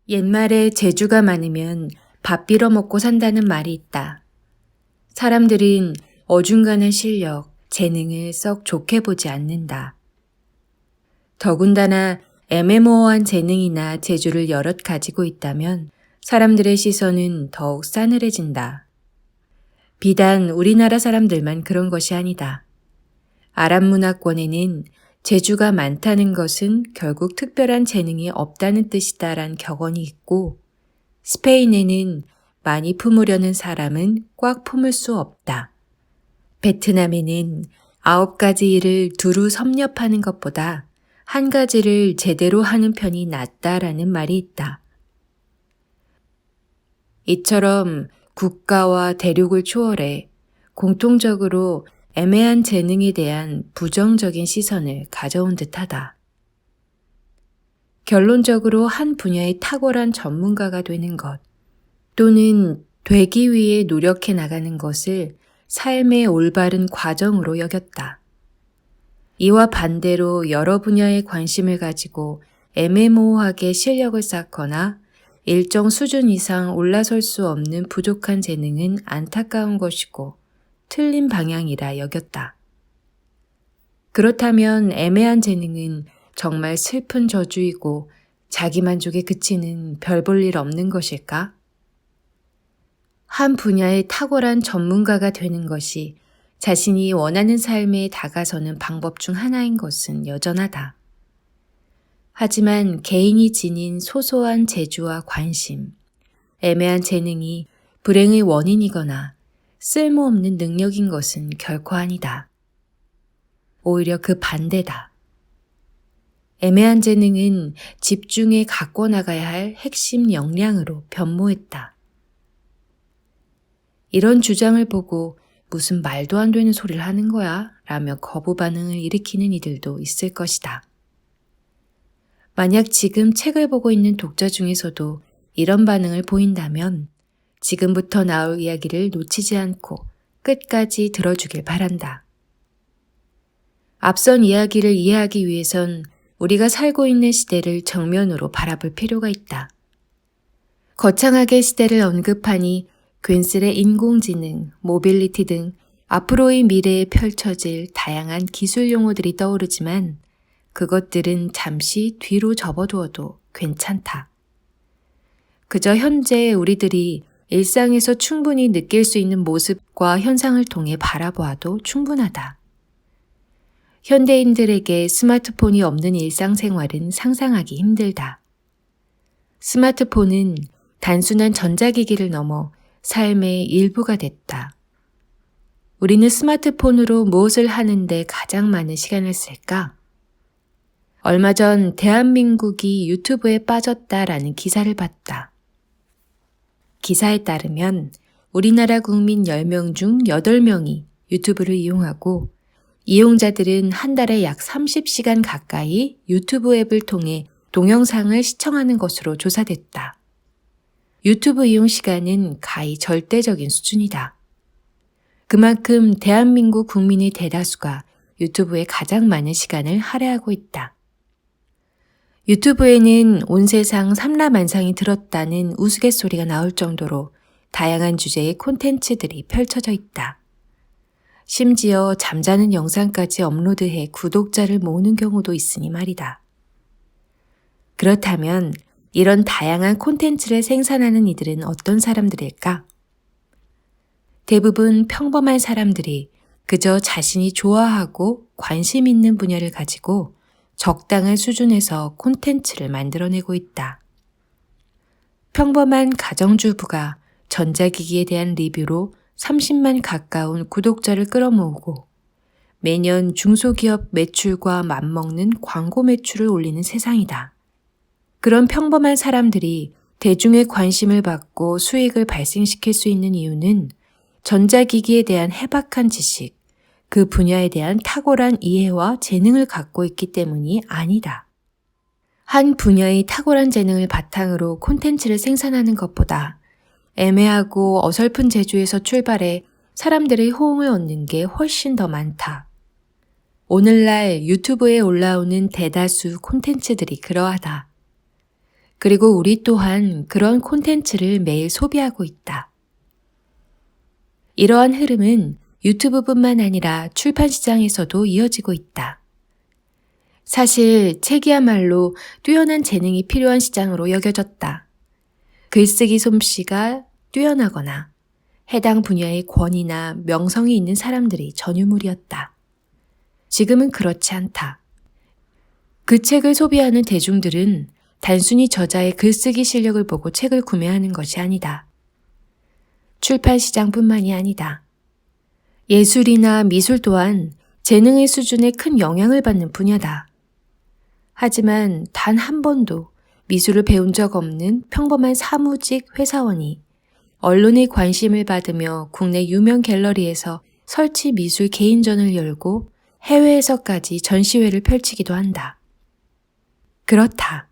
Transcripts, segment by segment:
옛말에 재주가 많으면 밥 빌어 먹고 산다는 말이 있다. 사람들은 어중간한 실력, 재능을 썩 좋게 보지 않는다. 더군다나 애매모호한 재능이나 재주를 여럿 가지고 있다면 사람들의 시선은 더욱 싸늘해진다. 비단 우리나라 사람들만 그런 것이 아니다. 아랍 문화권에는 재주가 많다는 것은 결국 특별한 재능이 없다는 뜻이다란 격언이 있고, 스페인에는 많이 품으려는 사람은 꽉 품을 수 없다. 베트남에는 9가지 일을 두루 섭렵하는 것보다 한 가지를 제대로 하는 편이 낫다라는 말이 있다. 이처럼 국가와 대륙을 초월해 공통적으로 애매한 재능에 대한 부정적인 시선을 가져온 듯하다. 결론적으로 한 분야의 탁월한 전문가가 되는 것, 또는 되기 위해 노력해 나가는 것을 삶의 올바른 과정으로 여겼다. 이와 반대로 여러 분야에 관심을 가지고 애매모호하게 실력을 쌓거나 일정 수준 이상 올라설 수 없는 부족한 재능은 안타까운 것이고 틀린 방향이라 여겼다. 그렇다면 애매한 재능은 정말 슬픈 저주이고 자기만족에 그치는 별 볼 일 없는 것일까? 한 분야의 탁월한 전문가가 되는 것이 자신이 원하는 삶에 다가서는 방법 중 하나인 것은 여전하다. 하지만 개인이 지닌 소소한 재주와 관심, 애매한 재능이 불행의 원인이거나 쓸모없는 능력인 것은 결코 아니다. 오히려 그 반대다. 애매한 재능은 집중해 갖고 나가야 할 핵심 역량으로 변모했다. 이런 주장을 보고 무슨 말도 안 되는 소리를 하는 거야? 라며 거부 반응을 일으키는 이들도 있을 것이다. 만약 지금 책을 보고 있는 독자 중에서도 이런 반응을 보인다면 지금부터 나올 이야기를 놓치지 않고 끝까지 들어주길 바란다. 앞선 이야기를 이해하기 위해선 우리가 살고 있는 시대를 정면으로 바라볼 필요가 있다. 거창하게 시대를 언급하니 괜스레 인공지능, 모빌리티 등 앞으로의 미래에 펼쳐질 다양한 기술 용어들이 떠오르지만 그것들은 잠시 뒤로 접어두어도 괜찮다. 그저 현재 우리들이 일상에서 충분히 느낄 수 있는 모습과 현상을 통해 바라보아도 충분하다. 현대인들에게 스마트폰이 없는 일상생활은 상상하기 힘들다. 스마트폰은 단순한 전자기기를 넘어 삶의 일부가 됐다. 우리는 스마트폰으로 무엇을 하는데 가장 많은 시간을 쓸까? 얼마 전 대한민국이 유튜브에 빠졌다라는 기사를 봤다. 기사에 따르면 우리나라 국민 10명 중 8명이 유튜브를 이용하고 이용자들은 한 달에 약 30시간 가까이 유튜브 앱을 통해 동영상을 시청하는 것으로 조사됐다. 유튜브 이용 시간은 가히 절대적인 수준이다. 그만큼 대한민국 국민의 대다수가 유튜브에 가장 많은 시간을 할애하고 있다. 유튜브에는 온 세상 삼라만상이 들었다는 우스갯소리가 나올 정도로 다양한 주제의 콘텐츠들이 펼쳐져 있다. 심지어 잠자는 영상까지 업로드해 구독자를 모으는 경우도 있으니 말이다. 그렇다면 이런 다양한 콘텐츠를 생산하는 이들은 어떤 사람들일까? 대부분 평범한 사람들이 그저 자신이 좋아하고 관심 있는 분야를 가지고 적당한 수준에서 콘텐츠를 만들어내고 있다. 평범한 가정주부가 전자기기에 대한 리뷰로 30만 가까운 구독자를 끌어모으고 매년 중소기업 매출과 맞먹는 광고 매출을 올리는 세상이다. 그런 평범한 사람들이 대중의 관심을 받고 수익을 발생시킬 수 있는 이유는 전자기기에 대한 해박한 지식, 그 분야에 대한 탁월한 이해와 재능을 갖고 있기 때문이 아니다. 한 분야의 탁월한 재능을 바탕으로 콘텐츠를 생산하는 것보다 애매하고 어설픈 재주에서 출발해 사람들의 호응을 얻는 게 훨씬 더 많다. 오늘날 유튜브에 올라오는 대다수 콘텐츠들이 그러하다. 그리고 우리 또한 그런 콘텐츠를 매일 소비하고 있다. 이러한 흐름은 유튜브뿐만 아니라 출판 시장에서도 이어지고 있다. 사실 책이야말로 뛰어난 재능이 필요한 시장으로 여겨졌다. 글쓰기 솜씨가 뛰어나거나 해당 분야의 권위나 명성이 있는 사람들이 전유물이었다. 지금은 그렇지 않다. 그 책을 소비하는 대중들은 단순히 저자의 글쓰기 실력을 보고 책을 구매하는 것이 아니다. 출판 시장뿐만이 아니다. 예술이나 미술 또한 재능의 수준에 큰 영향을 받는 분야다. 하지만 단 한 번도 미술을 배운 적 없는 평범한 사무직 회사원이 언론의 관심을 받으며 국내 유명 갤러리에서 설치 미술 개인전을 열고 해외에서까지 전시회를 펼치기도 한다. 그렇다.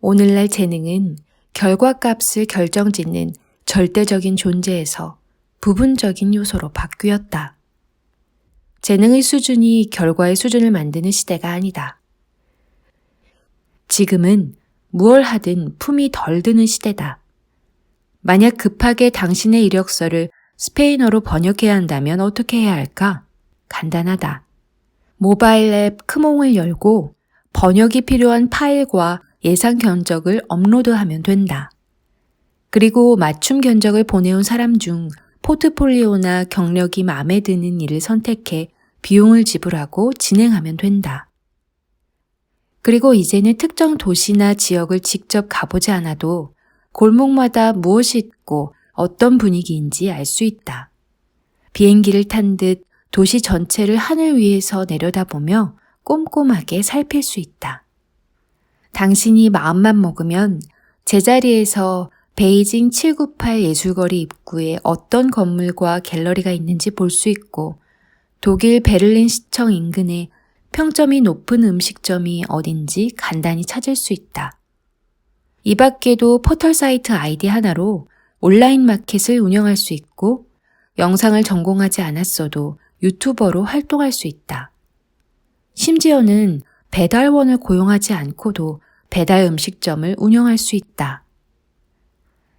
오늘날 재능은 결과값을 결정짓는 절대적인 존재에서 부분적인 요소로 바뀌었다. 재능의 수준이 결과의 수준을 만드는 시대가 아니다. 지금은 무얼 하든 품이 덜 드는 시대다. 만약 급하게 당신의 이력서를 스페인어로 번역해야 한다면 어떻게 해야 할까? 간단하다. 모바일 앱 크몽을 열고 번역이 필요한 파일과 예상 견적을 업로드하면 된다. 그리고 맞춤 견적을 보내온 사람 중 포트폴리오나 경력이 마음에 드는 일을 선택해 비용을 지불하고 진행하면 된다. 그리고 이제는 특정 도시나 지역을 직접 가보지 않아도 골목마다 무엇이 있고 어떤 분위기인지 알 수 있다. 비행기를 탄 듯 도시 전체를 하늘 위에서 내려다보며 꼼꼼하게 살필 수 있다. 당신이 마음만 먹으면 제자리에서 베이징 798 예술거리 입구에 어떤 건물과 갤러리가 있는지 볼 수 있고 독일 베를린 시청 인근에 평점이 높은 음식점이 어딘지 간단히 찾을 수 있다. 이 밖에도 포털 사이트 아이디 하나로 온라인 마켓을 운영할 수 있고 영상을 전공하지 않았어도 유튜버로 활동할 수 있다. 심지어는 배달원을 고용하지 않고도 배달 음식점을 운영할 수 있다.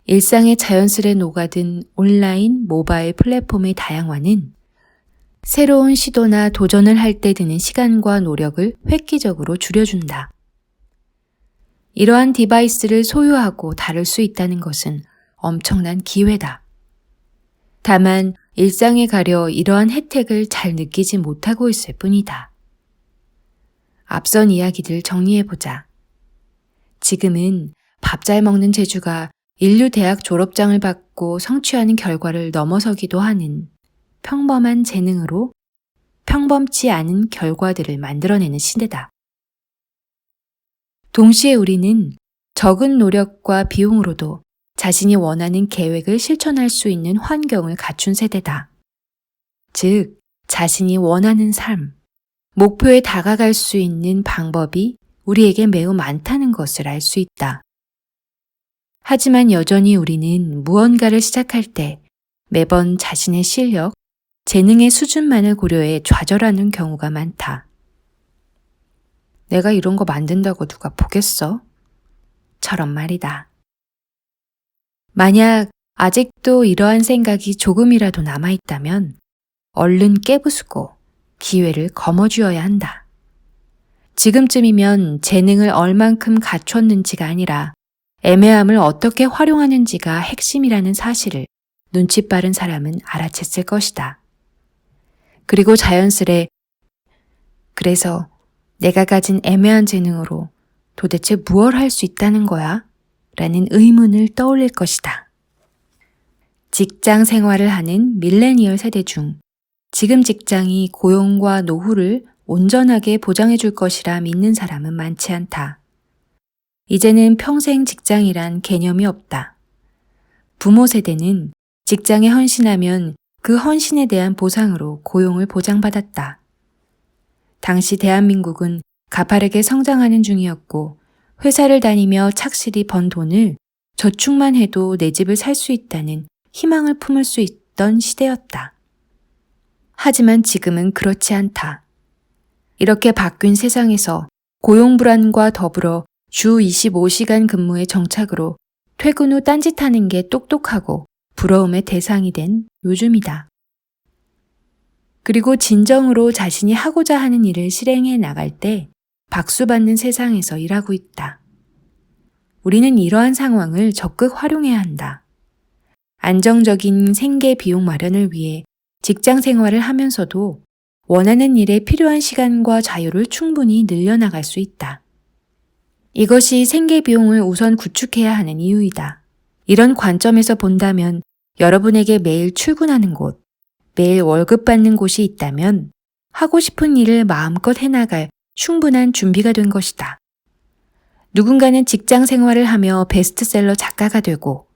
일상에 자연스레 녹아든 온라인 모바일 플랫폼의 다양화는 새로운 시도나 도전을 할 때 드는 시간과 노력을 획기적으로 줄여준다. 이러한 디바이스를 소유하고 다룰 수 있다는 것은 엄청난 기회다. 다만 일상에 가려 이러한 혜택을 잘 느끼지 못하고 있을 뿐이다. 앞선 이야기들 정리해보자. 지금은 밥 잘 먹는 재주가 인류 대학 졸업장을 받고 성취하는 결과를 넘어서기도 하는 평범한 재능으로 평범치 않은 결과들을 만들어내는 시대다. 동시에 우리는 적은 노력과 비용으로도 자신이 원하는 계획을 실천할 수 있는 환경을 갖춘 세대다. 즉, 자신이 원하는 삶, 목표에 다가갈 수 있는 방법이 우리에게 매우 많다는 것을 알 수 있다. 하지만 여전히 우리는 무언가를 시작할 때 매번 자신의 실력, 재능의 수준만을 고려해 좌절하는 경우가 많다. 내가 이런 거 만든다고 누가 보겠어? 처럼 말이다. 만약 아직도 이러한 생각이 조금이라도 남아있다면 얼른 깨부수고 기회를 거머쥐어야 한다. 지금쯤이면 재능을 얼만큼 갖췄는지가 아니라 애매함을 어떻게 활용하는지가 핵심이라는 사실을 눈치 빠른 사람은 알아챘을 것이다. 그리고 자연스레 그래서 내가 가진 애매한 재능으로 도대체 무엇을 할 수 있다는 거야? 라는 의문을 떠올릴 것이다. 직장 생활을 하는 밀레니얼 세대 중 지금 직장이 고용과 노후를 온전하게 보장해 줄 것이라 믿는 사람은 많지 않다. 이제는 평생 직장이란 개념이 없다. 부모 세대는 직장에 헌신하면 그 헌신에 대한 보상으로 고용을 보장받았다. 당시 대한민국은 가파르게 성장하는 중이었고 회사를 다니며 착실히 번 돈을 저축만 해도 내 집을 살 수 있다는 희망을 품을 수 있던 시대였다. 하지만 지금은 그렇지 않다. 이렇게 바뀐 세상에서 고용 불안과 더불어 주 25시간 근무의 정착으로 퇴근 후 딴짓하는 게 똑똑하고 부러움의 대상이 된 요즘이다. 그리고 진정으로 자신이 하고자 하는 일을 실행해 나갈 때 박수받는 세상에서 일하고 있다. 우리는 이러한 상황을 적극 활용해야 한다. 안정적인 생계 비용 마련을 위해 직장 생활을 하면서도 원하는 일에 필요한 시간과 자유를 충분히 늘려나갈 수 있다. 이것이 생계 비용을 우선 구축해야 하는 이유이다. 이런 관점에서 본다면 여러분에게 매일 출근하는 곳, 매일 월급 받는 곳이 있다면 하고 싶은 일을 마음껏 해나갈 충분한 준비가 된 것이다. 누군가는 직장 생활을 하며 베스트셀러 작가가 되고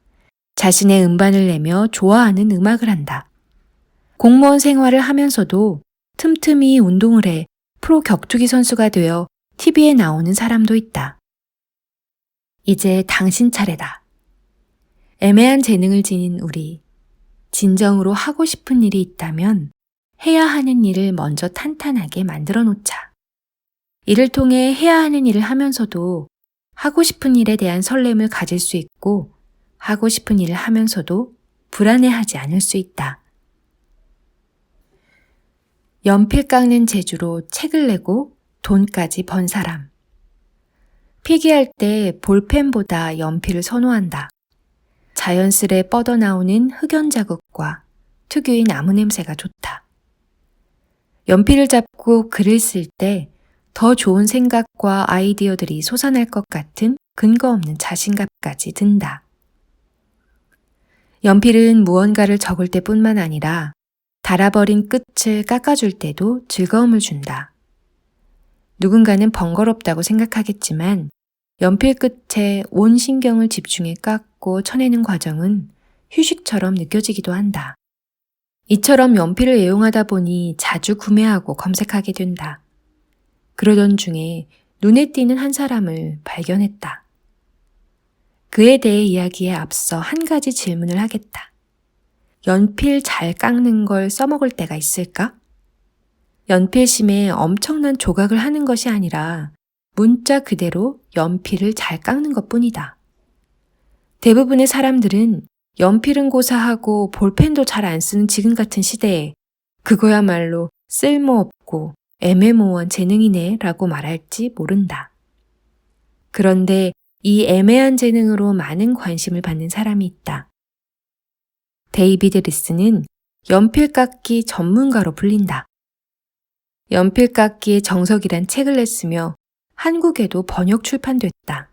자신의 음반을 내며 좋아하는 음악을 한다. 공무원 생활을 하면서도 틈틈이 운동을 해 프로 격투기 선수가 되어 TV에 나오는 사람도 있다. 이제 당신 차례다. 애매한 재능을 지닌 우리, 진정으로 하고 싶은 일이 있다면 해야 하는 일을 먼저 탄탄하게 만들어 놓자. 이를 통해 해야 하는 일을 하면서도 하고 싶은 일에 대한 설렘을 가질 수 있고 하고 싶은 일을 하면서도 불안해하지 않을 수 있다. 연필 깎는 재주로 책을 내고 돈까지 번 사람. 필기할 때 볼펜보다 연필을 선호한다. 자연스레 뻗어나오는 흑연 자국과 특유의 나무 냄새가 좋다. 연필을 잡고 글을 쓸 때 더 좋은 생각과 아이디어들이 솟아날 것 같은 근거 없는 자신감까지 든다. 연필은 무언가를 적을 때뿐만 아니라 닳아버린 끝을 깎아줄 때도 즐거움을 준다. 누군가는 번거롭다고 생각하겠지만 연필 끝에 온 신경을 집중해 깎고 쳐내는 과정은 휴식처럼 느껴지기도 한다. 이처럼 연필을 애용하다 보니 자주 구매하고 검색하게 된다. 그러던 중에 눈에 띄는 한 사람을 발견했다. 그에 대해 이야기에 앞서 한 가지 질문을 하겠다. 연필 잘 깎는 걸 써먹을 때가 있을까? 연필심에 엄청난 조각을 하는 것이 아니라 문자 그대로 연필을 잘 깎는 것뿐이다. 대부분의 사람들은 연필은 고사하고 볼펜도 잘 안 쓰는 지금 같은 시대에 그거야말로 쓸모없고 애매모호한 재능이네 라고 말할지 모른다. 그런데 이 애매한 재능으로 많은 관심을 받는 사람이 있다. 데이비드 리스는 연필 깎기 전문가로 불린다. 연필 깎기의 정석이란 책을 냈으며 한국에도 번역 출판됐다.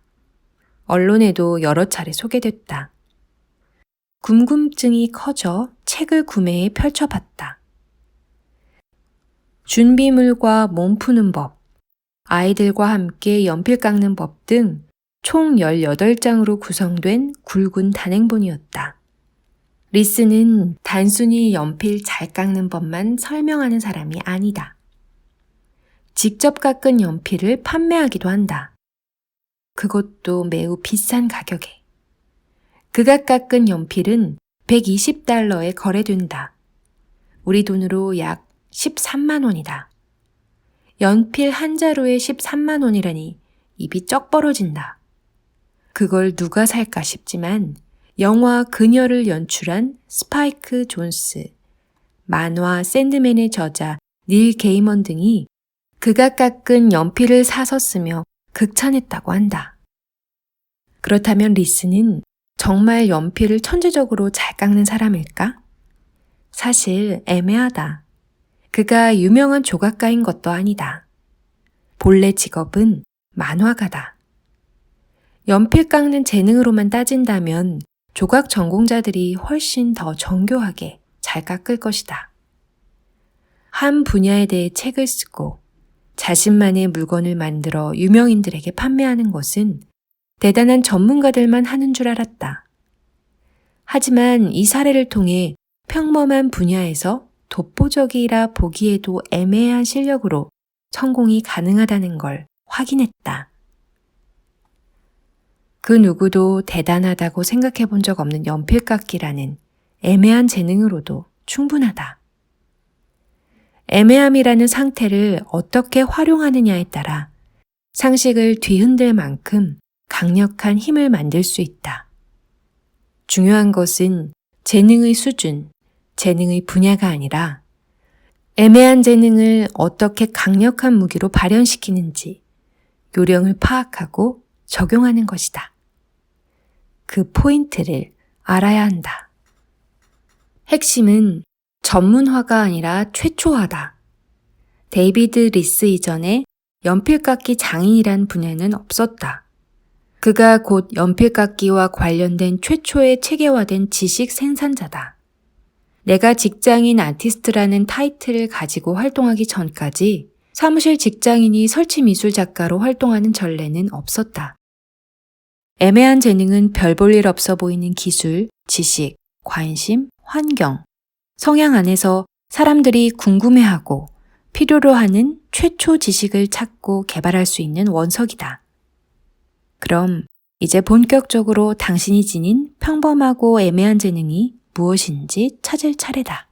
언론에도 여러 차례 소개됐다. 궁금증이 커져 책을 구매해 펼쳐봤다. 준비물과 몸 푸는 법, 아이들과 함께 연필 깎는 법 등 총 18장으로 구성된 굵은 단행본이었다. 리스는 단순히 연필 잘 깎는 법만 설명하는 사람이 아니다. 직접 깎은 연필을 판매하기도 한다. 그것도 매우 비싼 가격에. 그가 깎은 연필은 $120에 거래된다. 우리 돈으로 약 13만 원이다. 연필 한 자루에 13만 원이라니 입이 쩍 벌어진다. 그걸 누가 살까 싶지만 영화 그녀를 연출한 스파이크 존스, 만화 샌드맨의 저자 닐 게이먼 등이 그가 깎은 연필을 사서 쓰며 극찬했다고 한다. 그렇다면 리스는 정말 연필을 천재적으로 잘 깎는 사람일까? 사실 애매하다. 그가 유명한 조각가인 것도 아니다. 본래 직업은 만화가다. 연필 깎는 재능으로만 따진다면 조각 전공자들이 훨씬 더 정교하게 잘 깎을 것이다. 한 분야에 대해 책을 쓰고 자신만의 물건을 만들어 유명인들에게 판매하는 것은 대단한 전문가들만 하는 줄 알았다. 하지만 이 사례를 통해 평범한 분야에서 독보적이라 보기에도 애매한 실력으로 성공이 가능하다는 걸 확인했다. 그 누구도 대단하다고 생각해 본 적 없는 연필깎기라는 애매한 재능으로도 충분하다. 애매함이라는 상태를 어떻게 활용하느냐에 따라 상식을 뒤흔들 만큼 강력한 힘을 만들 수 있다. 중요한 것은 재능의 수준, 재능의 분야가 아니라 애매한 재능을 어떻게 강력한 무기로 발현시키는지 요령을 파악하고 적용하는 것이다. 그 포인트를 알아야 한다. 핵심은 전문화가 아니라 최초화다. 데이비드 리스 이전에 연필깎이 장인이란 분야는 없었다. 그가 곧 연필깎이와 관련된 최초의 체계화된 지식 생산자다. 내가 직장인 아티스트라는 타이틀을 가지고 활동하기 전까지 사무실 직장인이 설치미술 작가로 활동하는 전례는 없었다. 애매한 재능은 별 볼 일 없어 보이는 기술, 지식, 관심, 환경, 성향 안에서 사람들이 궁금해하고 필요로 하는 최초 지식을 찾고 개발할 수 있는 원석이다. 그럼 이제 본격적으로 당신이 지닌 평범하고 애매한 재능이 무엇인지 찾을 차례다.